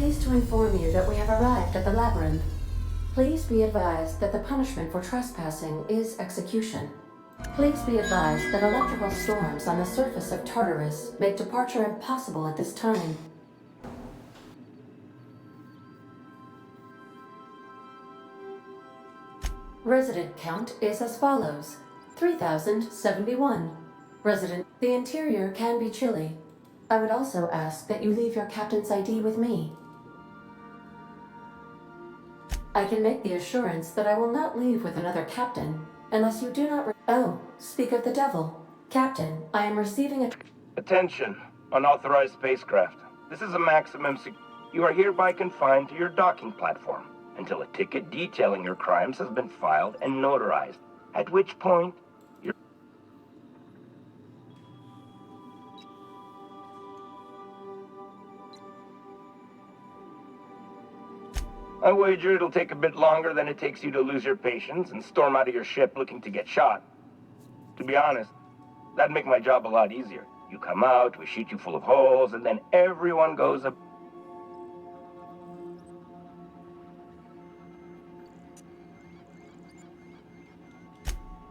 pleased to inform you that we have arrived at the labyrinth. Please be advised that the punishment for trespassing is execution. Please be advised that electrical storms on the surface of Tartarus make departure impossible at this time. Resident count is as follows: 3,071. Resident, the interior can be chilly. I would also ask that you leave your captain's ID with me. I can make the assurance that I will not leave with another captain, unless you do not Oh, speak of the devil. Captain, I am receiving a... Attention, unauthorized spacecraft. This is a maximum You are hereby confined to your docking platform until a ticket detailing your crimes has been filed and notarized, at which point your... I wager it'll take a bit longer than it takes you to lose your patience and storm out of your ship looking to get shot. To be honest, that'd make my job a lot easier. You come out, we shoot you full of holes, and then everyone goes up.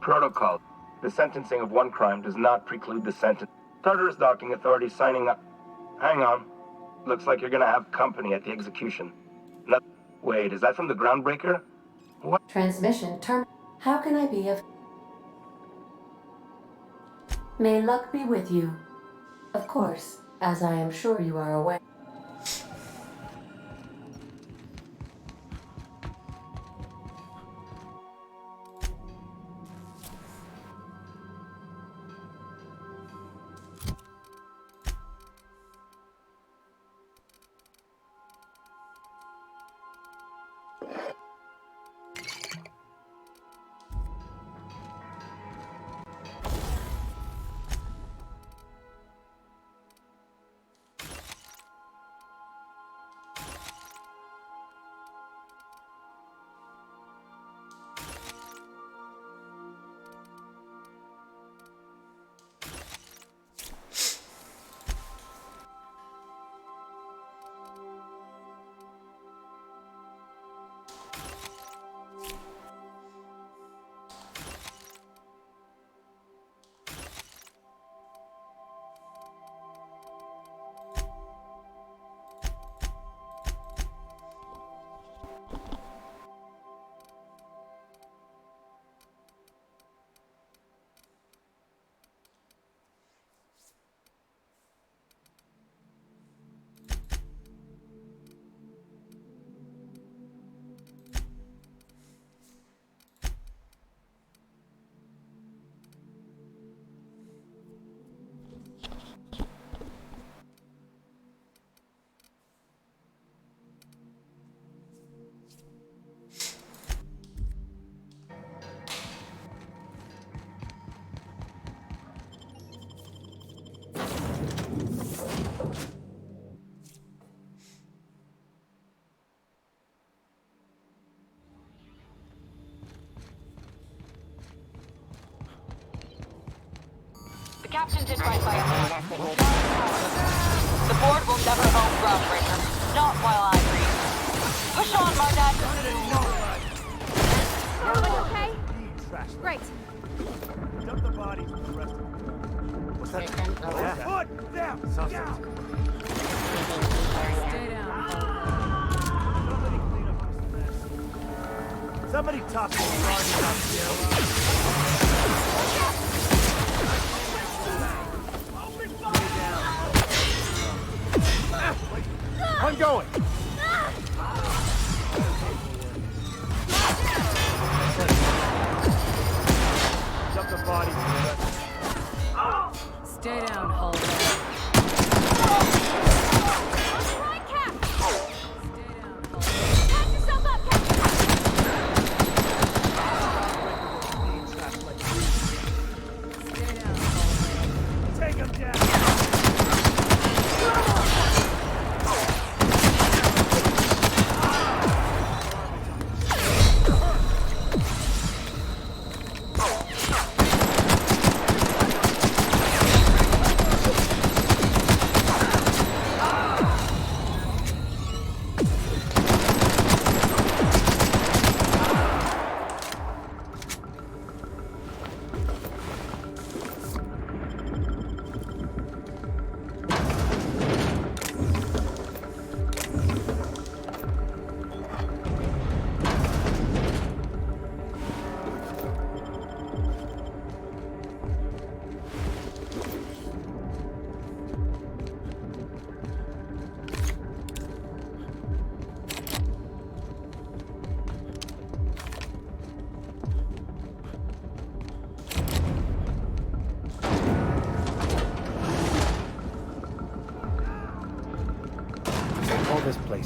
Protocol. The sentencing of one crime does not preclude the sentence. Tartarus docking authority signing up. Hang on. Looks like you're gonna have company at the execution. No, wait, is that from the groundbreaker? What? Transmission term. How can I be of... May luck be with you. Of course, as I am sure you are aware. The captain did right by us. The board will never own Groundbreaker. Not while I breathe. Push on, Mardad. Everyone okay? Great. Dump the bodies with the rest of them. What's that? Put them down! Stay down. Somebody clean up this mess. Somebody toss the guardians out here. I'm going! Dump the bodies with the rest of them. Stay down, Hulk. Right, Cap! Stay down, Hulk. Patch yourself up, Captain! Stay down, Hulk. Take him down!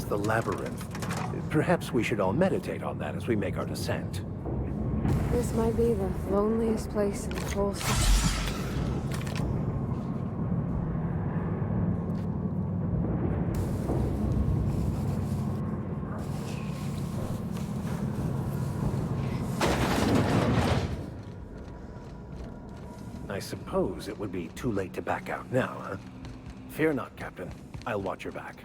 the labyrinth. Perhaps we should all meditate on that as we make our descent. This might be the loneliest place in the whole system. I suppose it would be too late to back out now, huh? Fear not, Captain. I'll watch your back.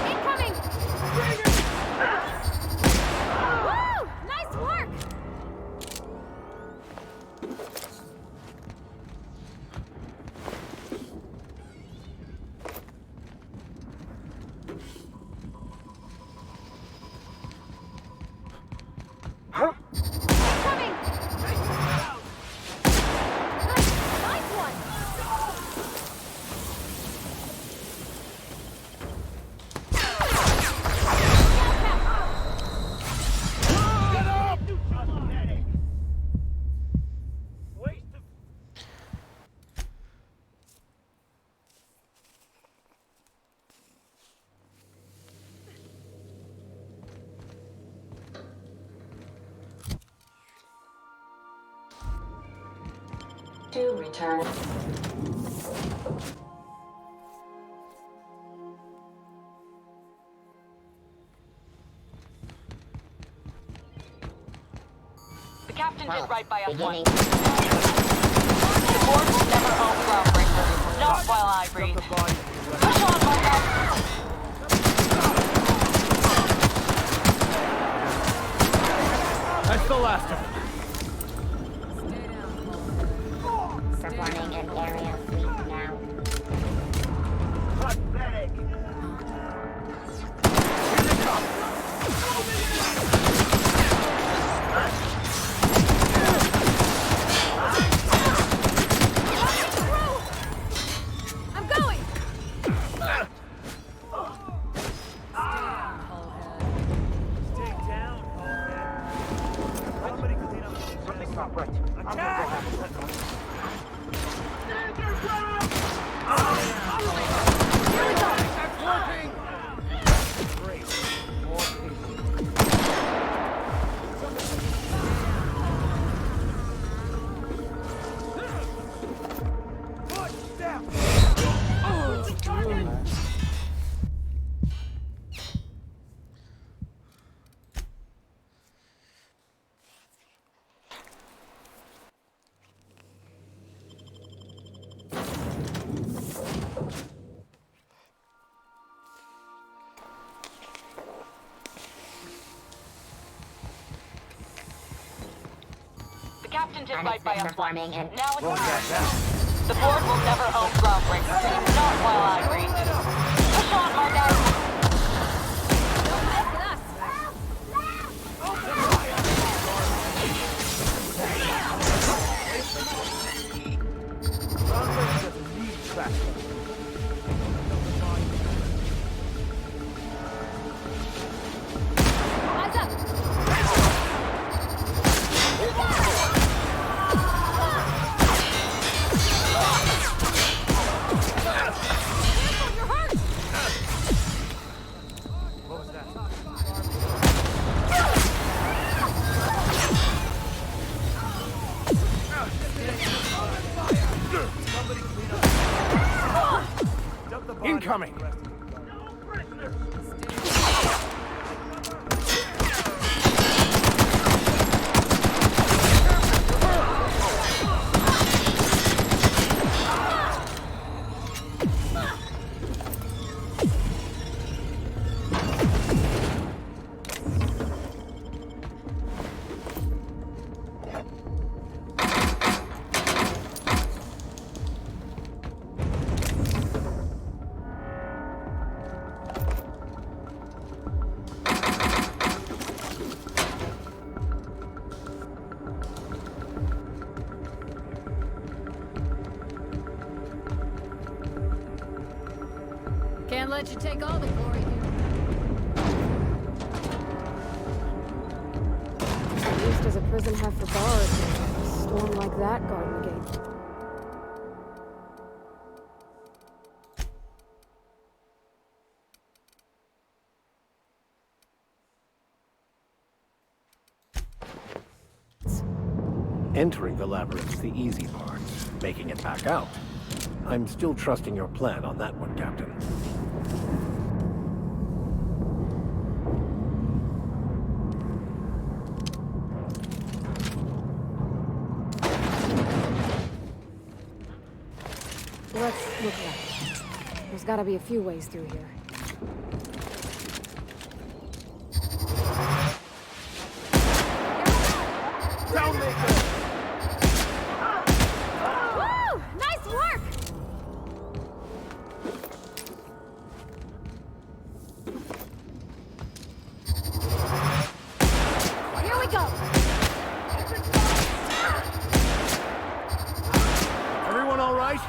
Incoming! Woo! Nice work! Incoming! Nice one! Waste of... To return. The captain did right by us once. The board will never own Groundbreaker. Not while I breathe. Push on, my guy! That's the last of them. Stay down, Paul. Performing an aerial sweep now. Pathetic. I'm going! Stay down, Paul. Somebody clean up. Something's not right. Attack! The captain did And right it's by been us once. performing an... Now it's time. The board will never own Groundbreaker. Not while I breathe. Push on, my guy! Don't mess with us! Groundbreaker doesn't need trash. Eyes up! Careful, you're hurt! What was that? Somebody clean up. Dump the body. Incoming! Can't let you take all the glory here. does a prison have for bars when a storm like that guarding the gate? Entering the labyrinth's the easy part. Making it back out. I'm still trusting your plan on that one, Captain. Let's look left. There's gotta be a few ways through here. Woo! Nice work! Here we go! Everyone all right?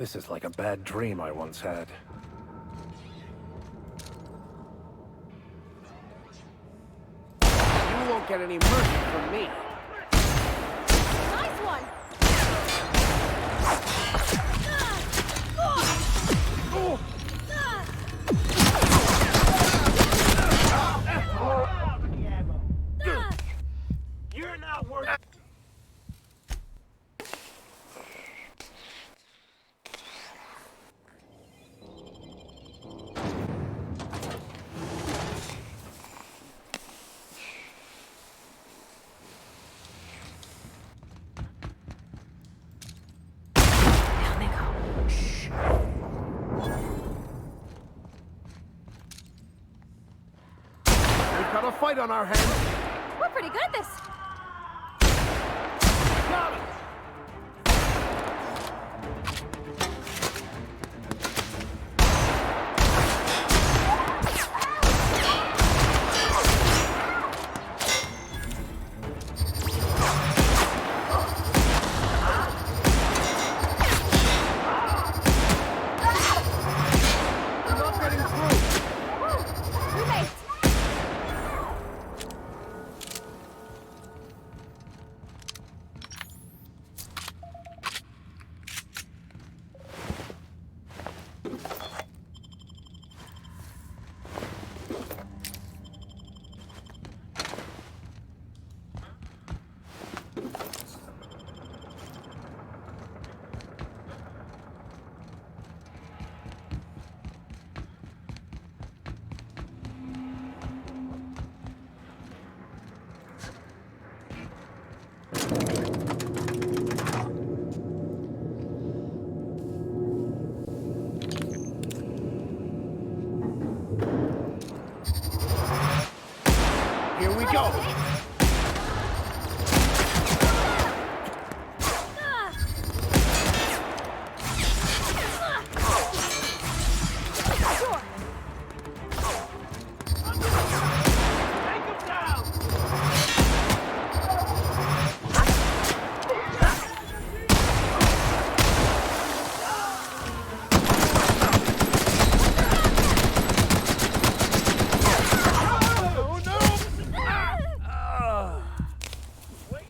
This is like a bad dream I once had. You won't get any mercy from me. Nice one! You're not worth. Down they go. Shh. We've got a fight on our hands. We're pretty good at this. Got him! I'm not getting through. We made it. Here we go. Sure. Take him down. Oh no! Wait.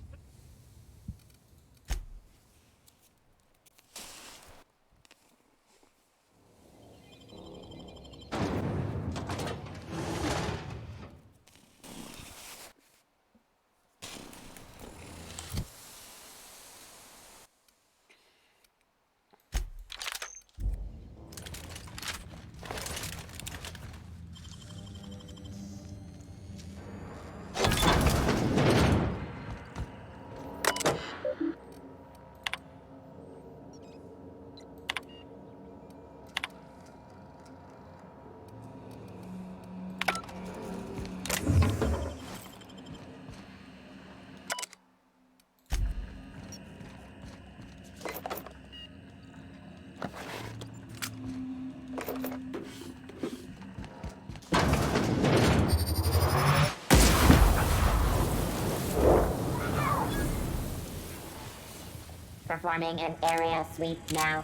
Performing an area sweep now.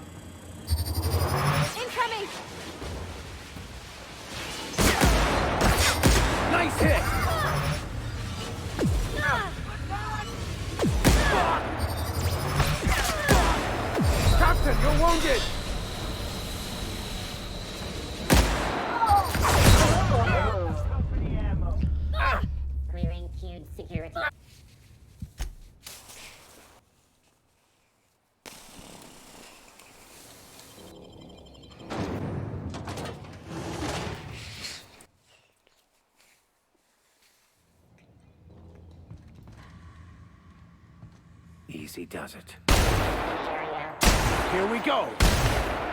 Incoming! Nice hit! Captain, you're wounded! For the ammo. Clearing queued security. Easy does it. Area. Here we go!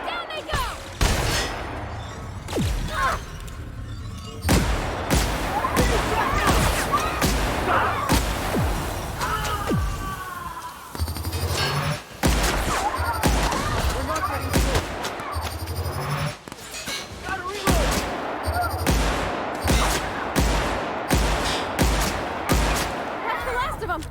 Down they go! We're not getting through! Gotta reload. That's the last of them.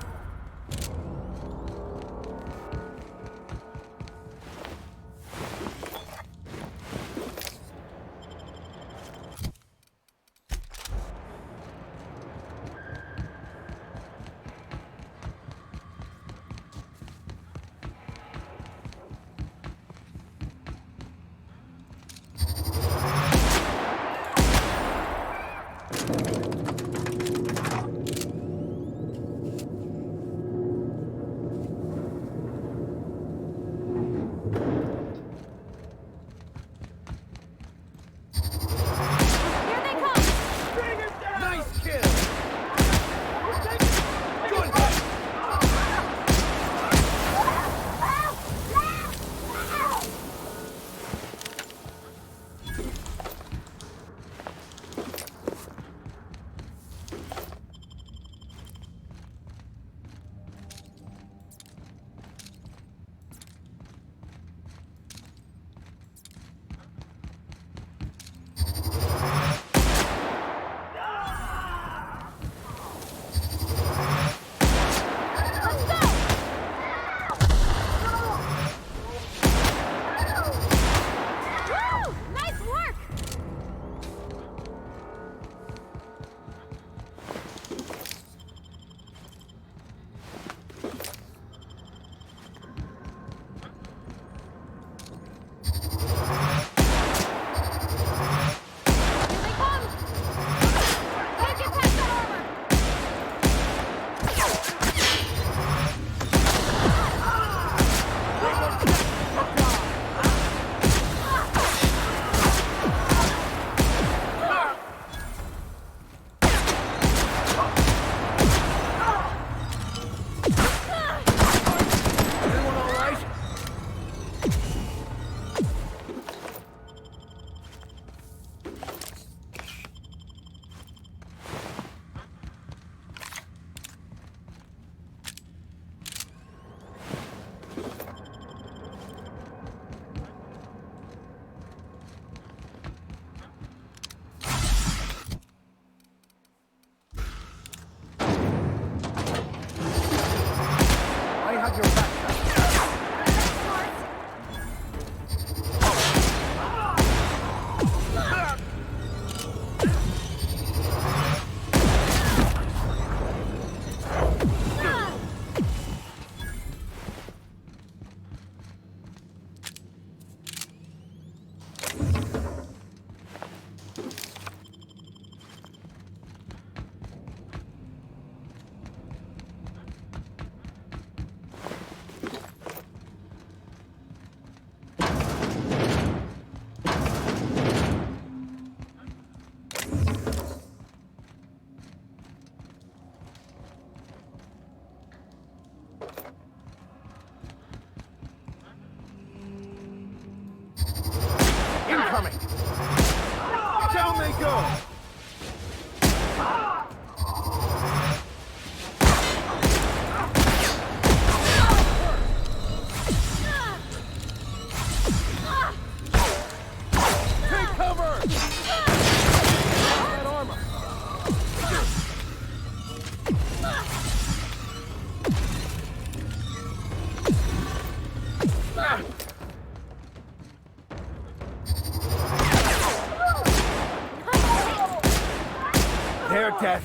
Their death,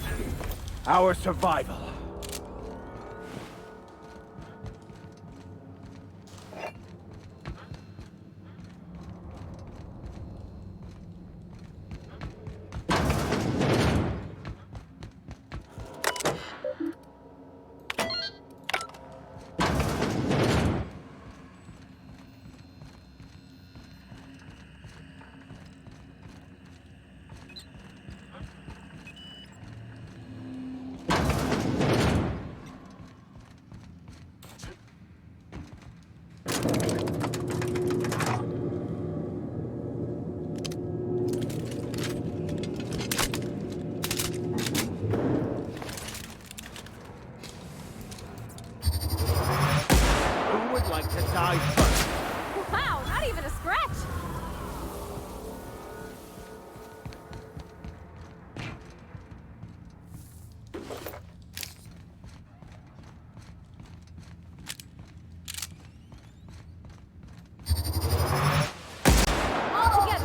our survival. Who would like to die first? Wow, not even a scratch! All together!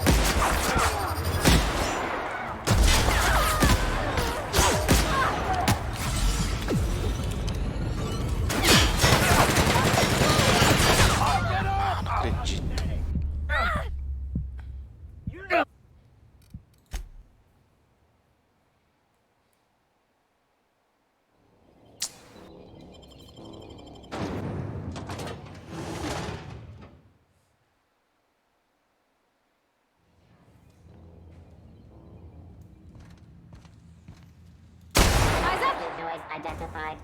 Eyes up! Noise identified.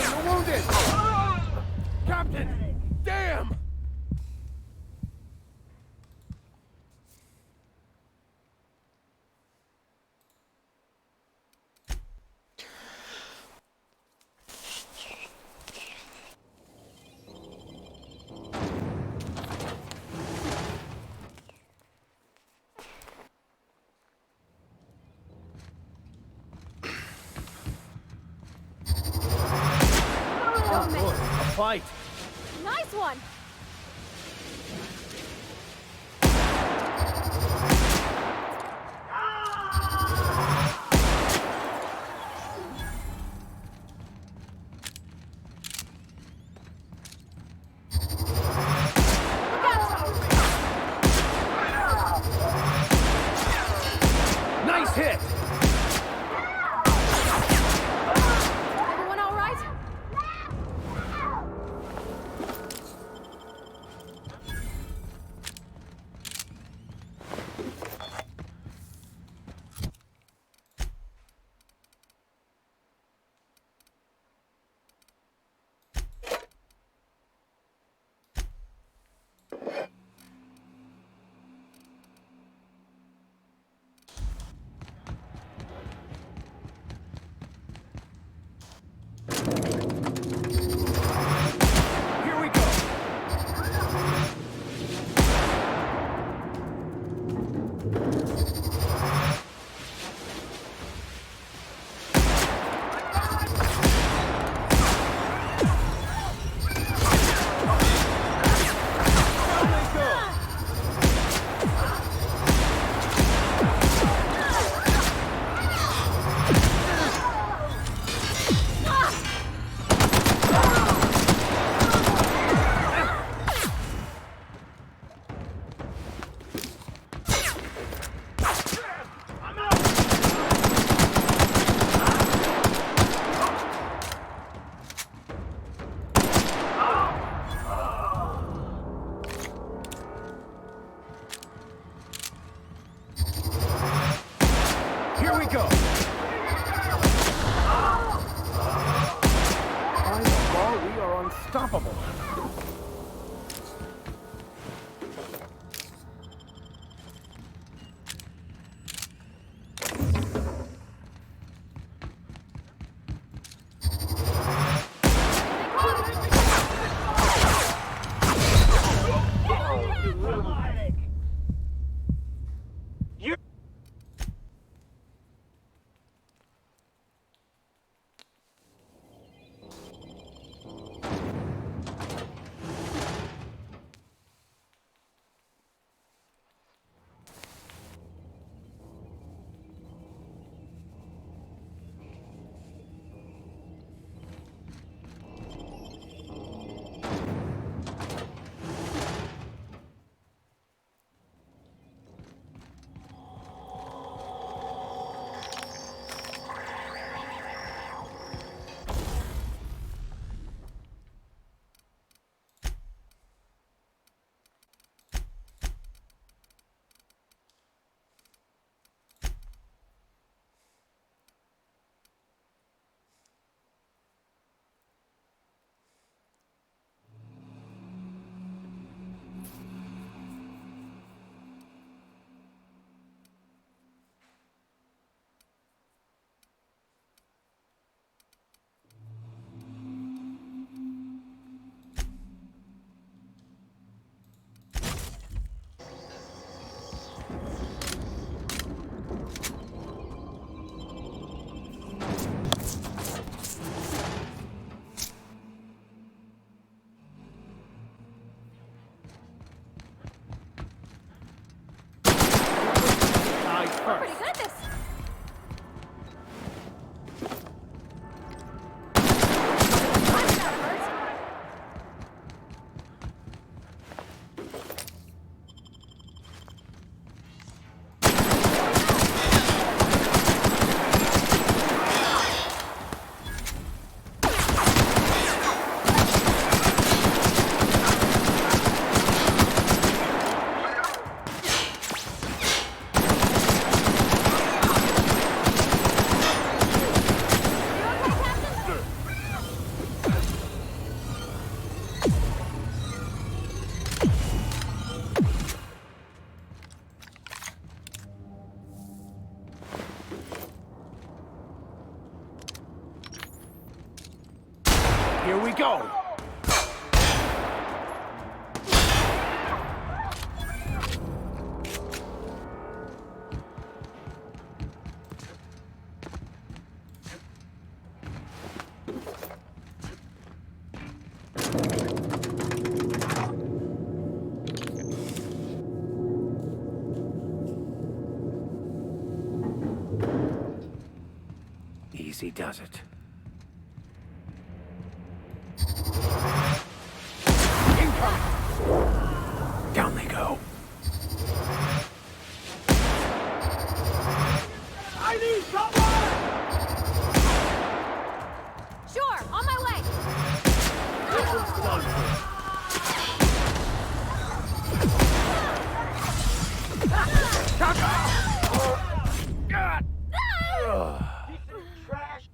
You're wounded! Captain! Damn! Oh, man. A fight! Nice one! Nice hit! Everyone all right? We're pretty good at this. Here we go! Easy does it. Down they go. I need someone! Sure, on my way. This one's done for. God! Piece of trash!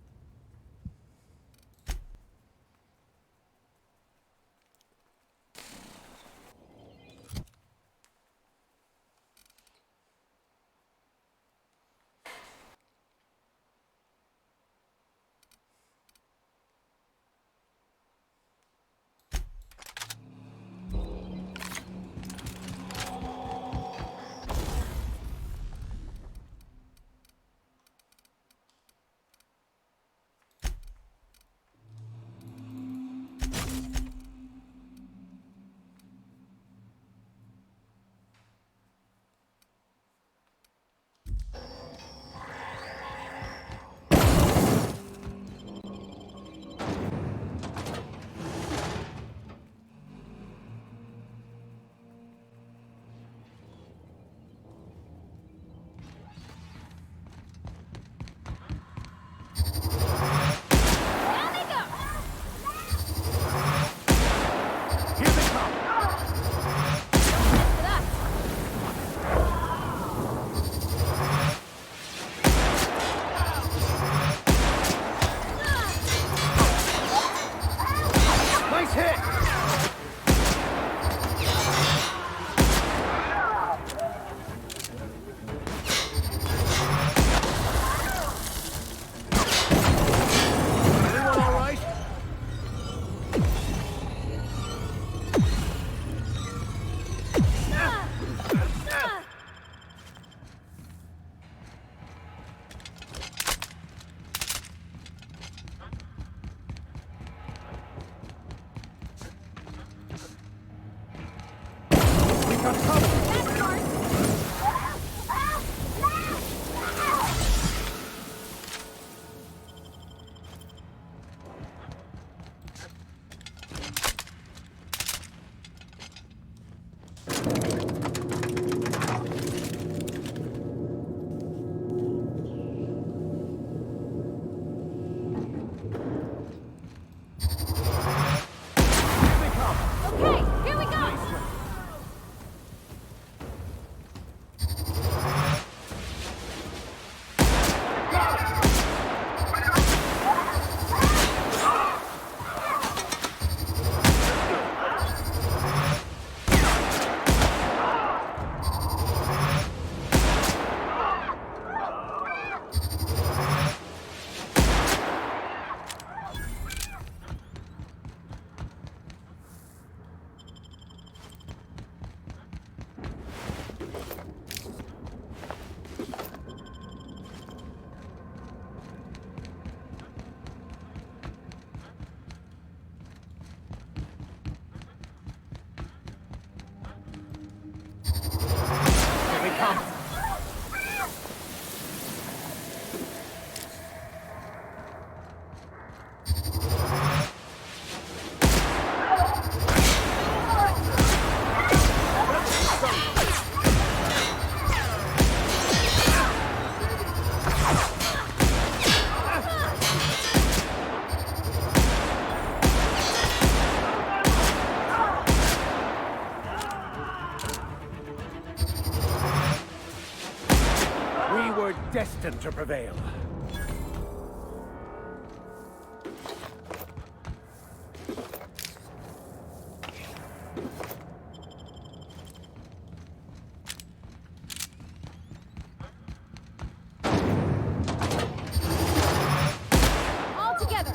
destined to prevail. All together.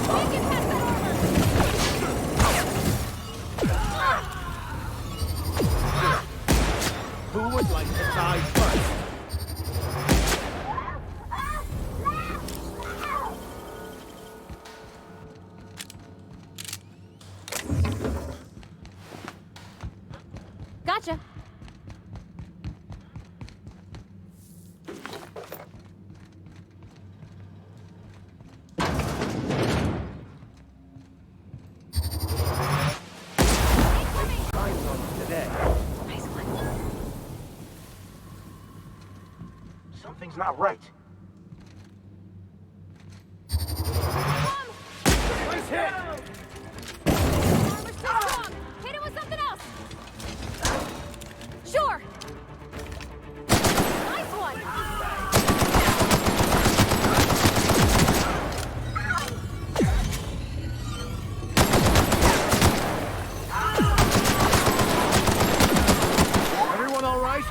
We can pass that Who would like to die first? Gotcha. Time zones today. Nice one. Something's not right. Nice hit! Armor's too strong. Hit it with something else. Sure. Nice one. Everyone all right?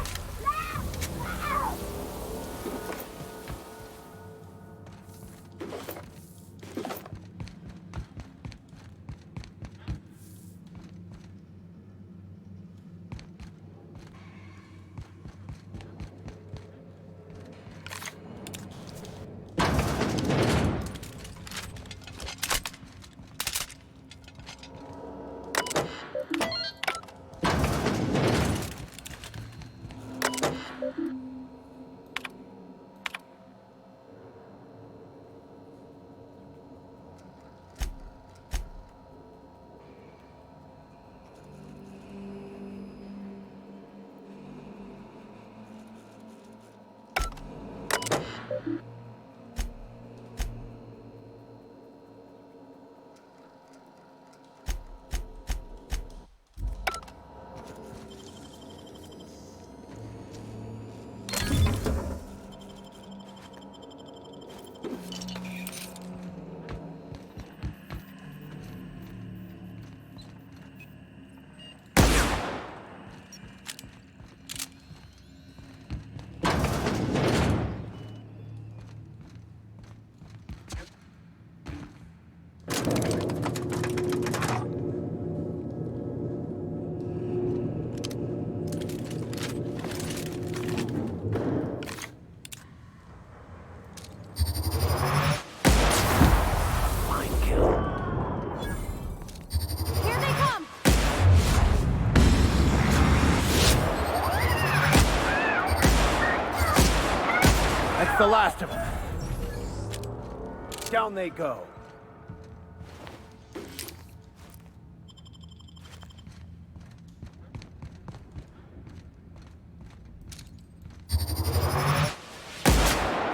Here they come. That's the last of them. Down they go.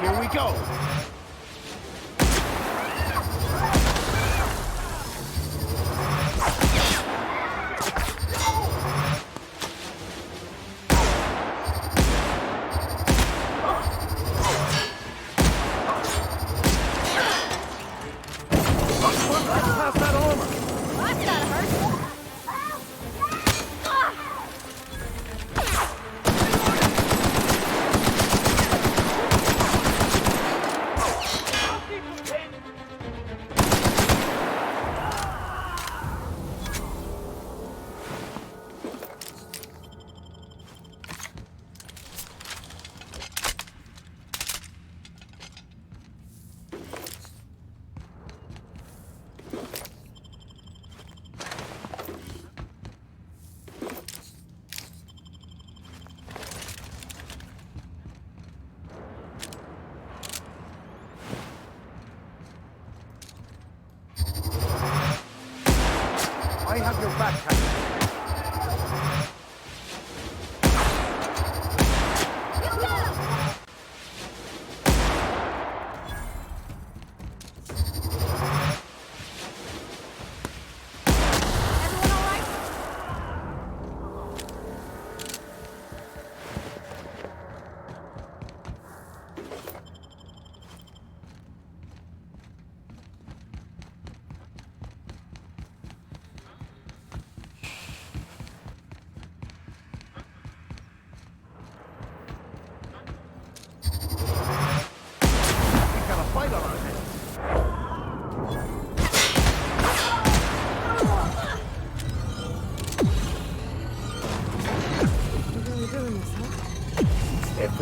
Here we go. Pass that armor. That's gotta hurt. I have your back, Captain. You got him. Everyone all right?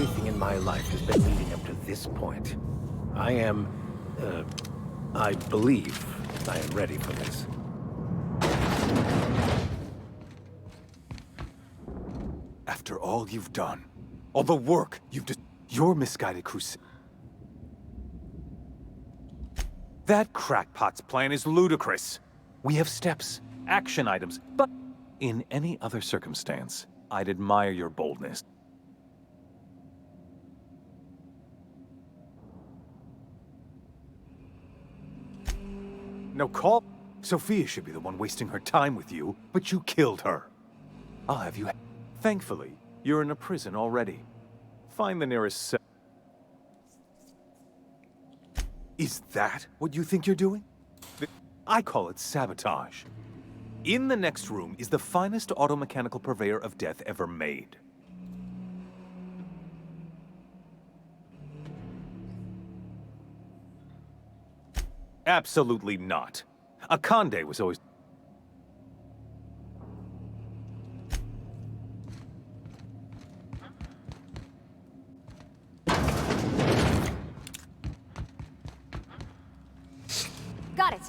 Everything in my life has been leading up to this point. I believe I am ready for this. After all you've done, all the work you've done, your misguided crusade. That crackpot's plan is ludicrous. We have steps, action items, but in any other circumstance, I'd admire your boldness. No call. Sophia should be the one wasting her time with you, but you killed her. I'll have you. Thankfully, you're in a prison already. Find the nearest cell. Is that what you think you're doing? I call it sabotage. In the next room is the finest automechanical purveyor of death ever made. Absolutely not. Akande was always... Got it.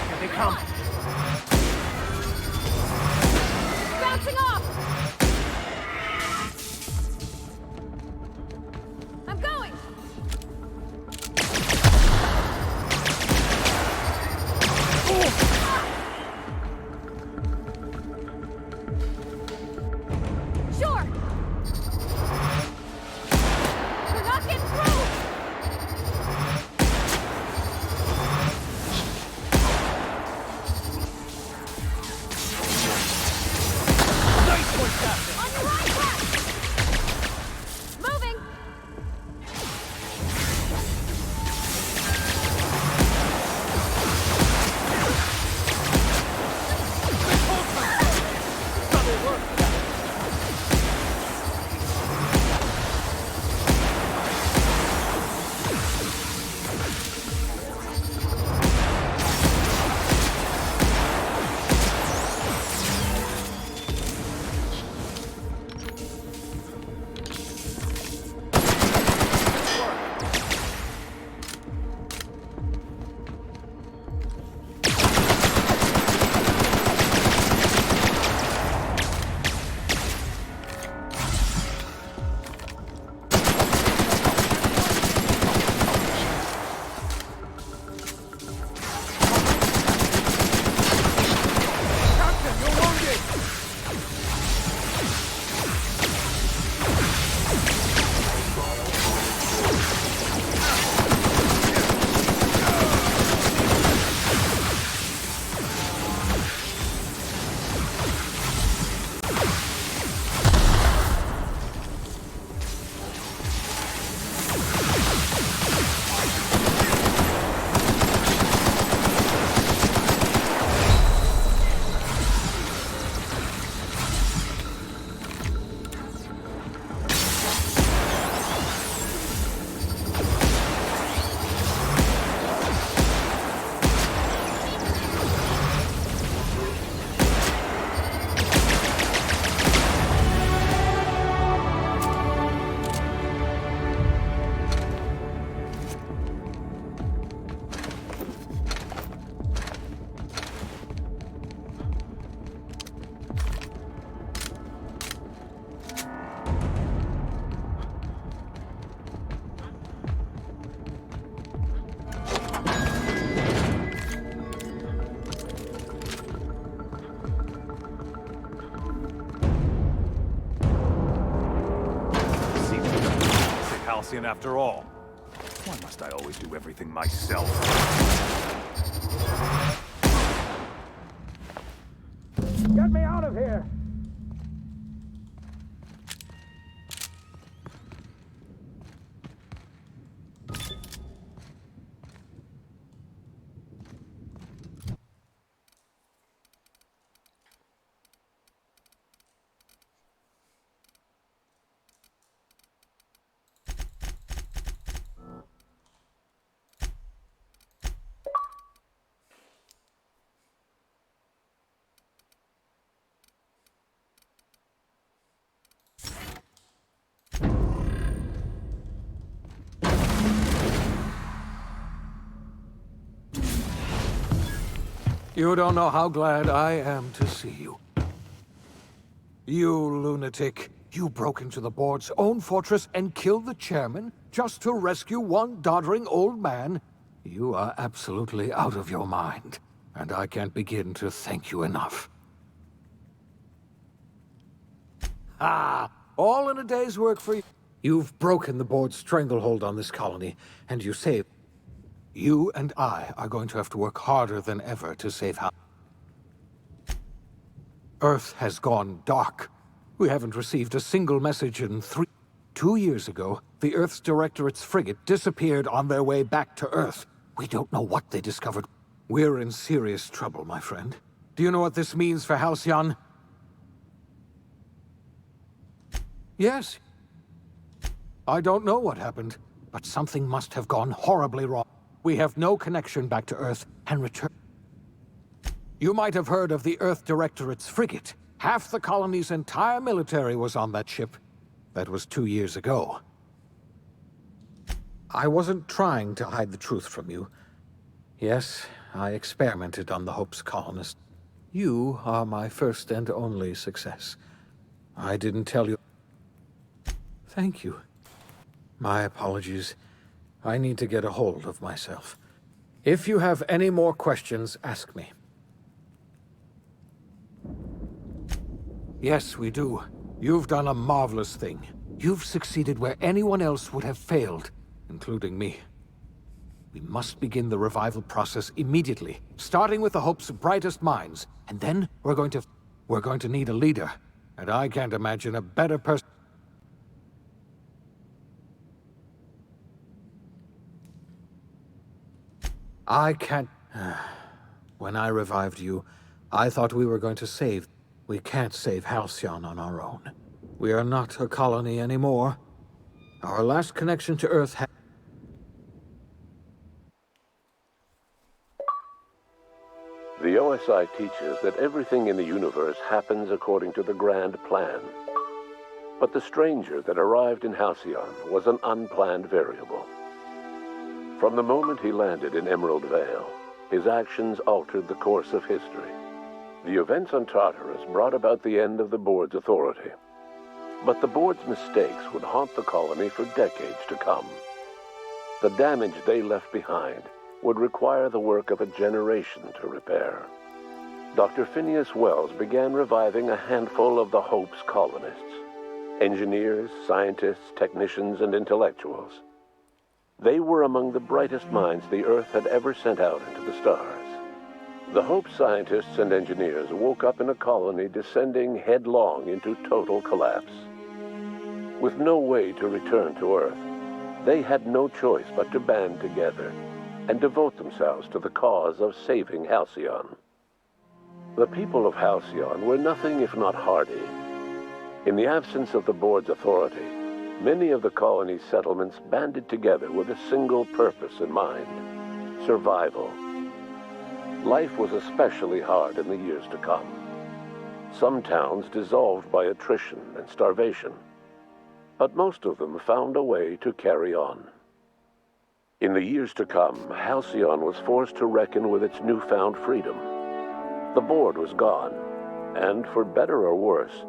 Here they come! Bouncing off! I'm going! Sure! We're not getting through! On your right track! Moving! Halcyon after all. Why must I always do everything myself? Get me out of here! You don't know how glad I am to see you. You lunatic. You broke into the board's own fortress and killed the chairman just to rescue one doddering old man? You are absolutely out of your mind, and I can't begin to thank you enough. Ah, all in a day's work for you. You've broken the board's stranglehold on this colony, and you saved. You and I are going to have to work harder than ever to save Hal. Earth has gone dark. We haven't received a single message in 2 years ago, the Earth's Directorate's frigate disappeared on their way back to Earth. We don't know what they discovered. We're in serious trouble, my friend. Do you know what this means for Halcyon? Yes. I don't know what happened, but something must have gone horribly wrong. We have no connection back to Earth and return. You might have heard of the Earth Directorate's frigate. Half the colony's entire military was on that ship. That was 2 years ago. I wasn't trying to hide the truth from you. Yes, I experimented on the Hope's colonists. You are my first and only success. I didn't tell you. Thank you. My apologies. I need to get a hold of myself. If you have any more questions, ask me. Yes, we do. You've done a marvelous thing. You've succeeded where anyone else would have failed, including me. We must begin the revival process immediately, starting with the Hope's brightest minds, and then we're going to need a leader, and I can't imagine a better person. I can't... When I revived you, I thought we were going to save... We can't save Halcyon on our own. We are not a colony anymore. Our last connection to Earth The OSI teaches that everything in the universe happens according to the grand plan. But the stranger that arrived in Halcyon was an unplanned variable. From the moment he landed in Emerald Vale, his actions altered the course of history. The events on Tartarus brought about the end of the board's authority. But the board's mistakes would haunt the colony for decades to come. The damage they left behind would require the work of a generation to repair. Dr. Phineas Wells began reviving a handful of the Hope's colonists. Engineers, scientists, technicians, and intellectuals. They were among the brightest minds the Earth had ever sent out into the stars. The Hope scientists and engineers woke up in a colony descending headlong into total collapse. With no way to return to Earth, they had no choice but to band together and devote themselves to the cause of saving Halcyon. The people of Halcyon were nothing if not hardy. In the absence of the board's authority, many of the colony's settlements banded together with a single purpose in mind: survival. Life was especially hard in the years to come. Some towns dissolved by attrition and starvation, but most of them found a way to carry on. In the years to come, Halcyon was forced to reckon with its newfound freedom. The board was gone, and for better or worse,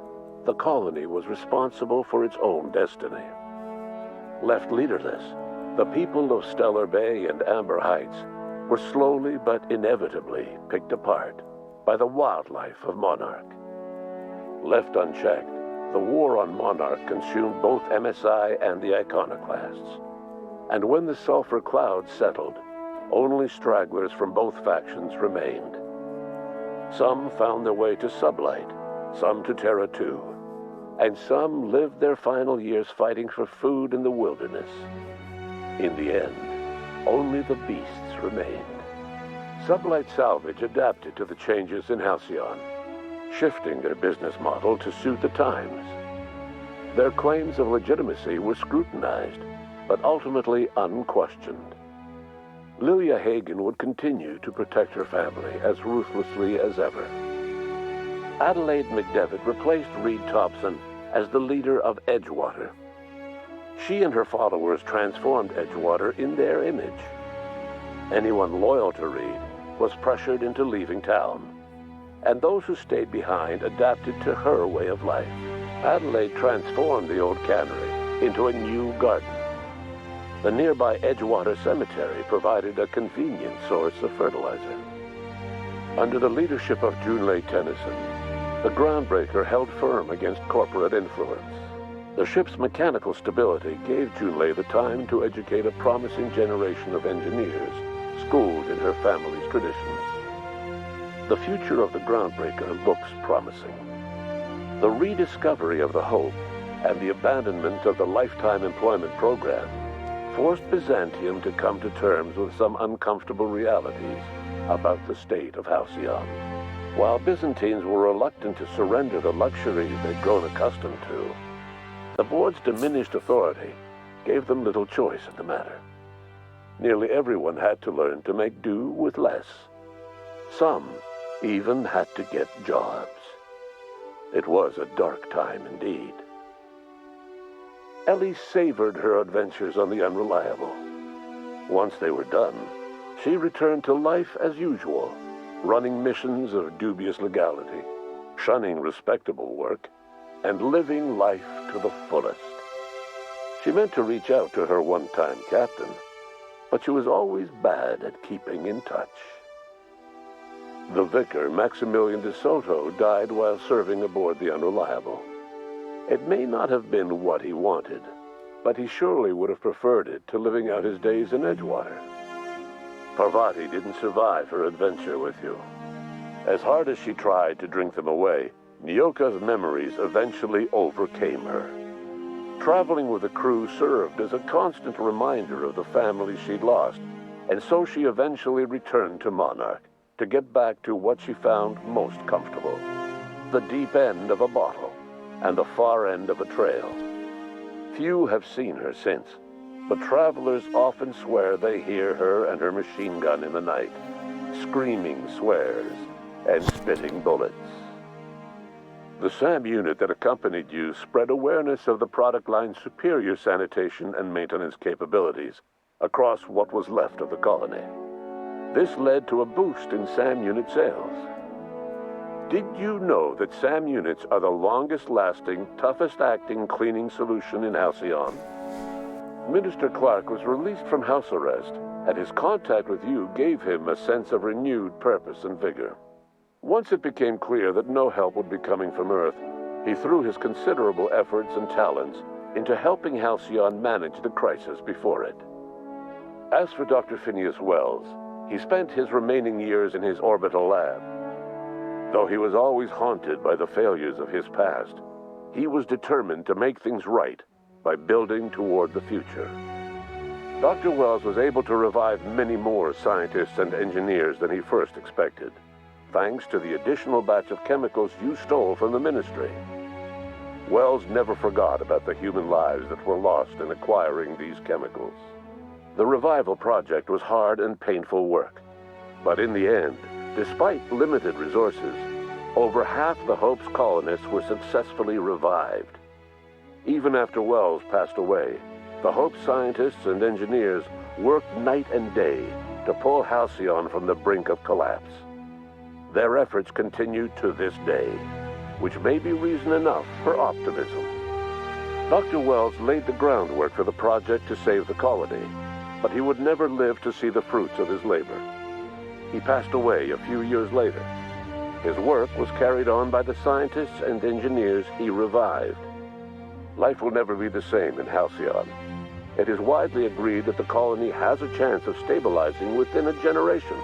the colony was responsible for its own destiny. Left leaderless, the people of Stellar Bay and Amber Heights were slowly but inevitably picked apart by the wildlife of Monarch. Left unchecked, the war on Monarch consumed both MSI and the Iconoclasts. And when the sulfur cloud settled, only stragglers from both factions remained. Some found their way to Sublight, some to Terra 2, and some lived their final years fighting for food in the wilderness. In the end, only the beasts remained. Sublight Salvage adapted to the changes in Halcyon, shifting their business model to suit the times. Their claims of legitimacy were scrutinized, but ultimately unquestioned. Lilia Hagen would continue to protect her family as ruthlessly as ever. Adelaide McDevitt replaced Reed Thompson as the leader of Edgewater. She and her followers transformed Edgewater in their image. Anyone loyal to Reed was pressured into leaving town, and those who stayed behind adapted to her way of life. Adelaide transformed the old cannery into a new garden. The nearby Edgewater Cemetery provided a convenient source of fertilizer. Under the leadership of Junlei Tennyson, the groundbreaker held firm against corporate influence. The ship's mechanical stability gave Junlei the time to educate a promising generation of engineers schooled in her family's traditions. The future of the groundbreaker looks promising. The rediscovery of the Hope and the abandonment of the lifetime employment program forced Byzantium to come to terms with some uncomfortable realities about the state of Halcyon. While Byzantines were reluctant to surrender the luxuries they'd grown accustomed to, the board's diminished authority gave them little choice in the matter. Nearly everyone had to learn to make do with less. Some even had to get jobs. It was a dark time indeed. Ellie savored her adventures on the Unreliable. Once they were done, she returned to life as usual, running missions of dubious legality, shunning respectable work, and living life to the fullest. She meant to reach out to her one-time captain, but she was always bad at keeping in touch. The vicar, Maximilian de Soto, died while serving aboard the Unreliable. It may not have been what he wanted, but he surely would have preferred it to living out his days in Edgewater. Parvati didn't survive her adventure with you. As hard as she tried to drink them away, Nyoka's memories eventually overcame her. Traveling with the crew served as a constant reminder of the family she'd lost, and so she eventually returned to Monarch to get back to what she found most comfortable: the deep end of a bottle and the far end of a trail. Few have seen her since, but travelers often swear they hear her and her machine gun in the night, screaming swears and spitting bullets. The SAM unit that accompanied you spread awareness of the product line's superior sanitation and maintenance capabilities across what was left of the colony. This led to a boost in SAM unit sales. Did you know that SAM units are the longest-lasting, toughest-acting cleaning solution in Halcyon? Minister Clark was released from house arrest, and his contact with you gave him a sense of renewed purpose and vigor. Once it became clear that no help would be coming from Earth, he threw his considerable efforts and talents into helping Halcyon manage the crisis before it. As for Dr. Phineas Wells, he spent his remaining years in his orbital lab. Though he was always haunted by the failures of his past, he was determined to make things right by building toward the future. Dr. Wells was able to revive many more scientists and engineers than he first expected, thanks to the additional batch of chemicals you stole from the Ministry. Wells never forgot about the human lives that were lost in acquiring these chemicals. The revival project was hard and painful work, but in the end, despite limited resources, over half the Hope's colonists were successfully revived. Even after Wells passed away, the Hope scientists and engineers worked night and day to pull Halcyon from the brink of collapse. Their efforts continue to this day, which may be reason enough for optimism. Dr. Wells laid the groundwork for the project to save the colony, but he would never live to see the fruits of his labor. He passed away a few years later. His work was carried on by the scientists and engineers he revived. Life will never be the same in Halcyon. It is widely agreed that the colony has a chance of stabilizing within a generation,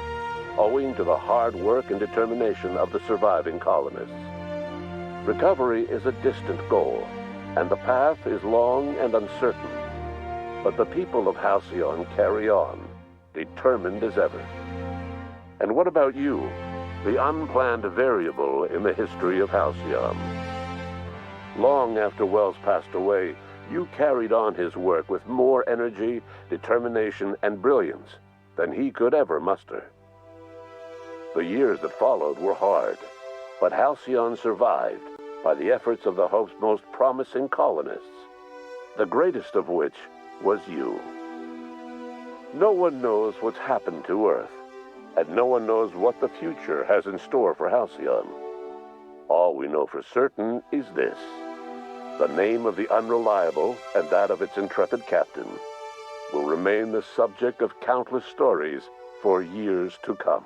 owing to the hard work and determination of the surviving colonists. Recovery is a distant goal, and the path is long and uncertain. But the people of Halcyon carry on, determined as ever. And what about you, the unplanned variable in the history of Halcyon? Long after Wells passed away, you carried on his work with more energy, determination, and brilliance than he could ever muster. The years that followed were hard, but Halcyon survived by the efforts of the Hope's most promising colonists, the greatest of which was you. No one knows what's happened to Earth, and no one knows what the future has in store for Halcyon. All we know for certain is this: the name of the Unreliable and that of its intrepid captain will remain the subject of countless stories for years to come.